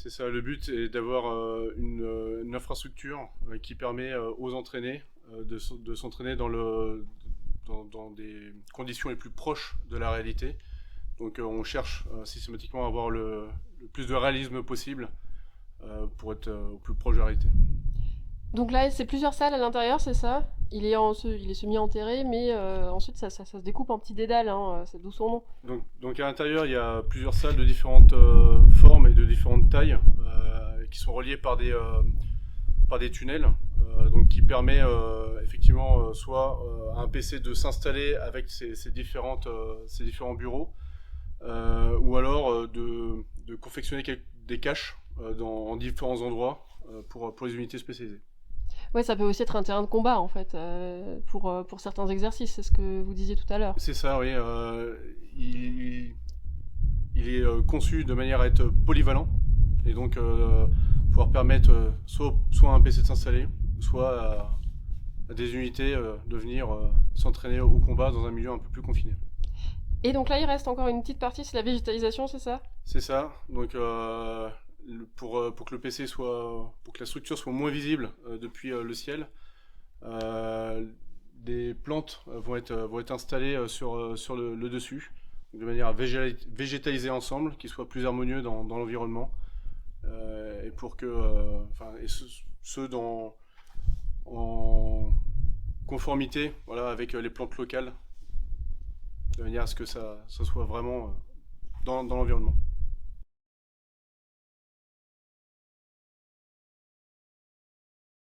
C'est ça, le but est d'avoir une infrastructure qui permet aux entraînés de s'entraîner dans des conditions les plus proches de la réalité. Donc on cherche systématiquement à avoir le plus de réalisme possible pour être au plus proche de la réalité. Donc là, c'est plusieurs salles à l'intérieur, c'est ça? Il est semi-enterré, mais ensuite ça se découpe en petits dédales, hein, c'est d'où son nom. Donc à l'intérieur, il y a plusieurs salles de différentes formes et de différentes tailles qui sont reliées par des tunnels, donc qui permet effectivement soit à un PC de s'installer avec ces différents bureaux, ou alors de confectionner des caches en différents endroits pour les unités spécialisées. Ouais, ça peut aussi être un terrain de combat, en fait, pour certains exercices, c'est ce que vous disiez tout à l'heure. C'est ça, oui. Il, il est conçu de manière à être polyvalent et donc pouvoir permettre soit à un PC de s'installer, soit à des unités de venir s'entraîner au combat dans un milieu un peu plus confiné. Et donc là, il reste encore une petite partie, c'est la végétalisation, c'est ça? C'est ça. Donc pour que le PC pour que la structure soit moins visible depuis le ciel, euh, des plantes vont être installées sur le dessus, de manière à végétaliser ensemble, qu'ils soient plus harmonieux dans l'environnement, et pour que, ce en conformité, voilà, avec les plantes locales, de manière à ce que ça soit vraiment dans l'environnement.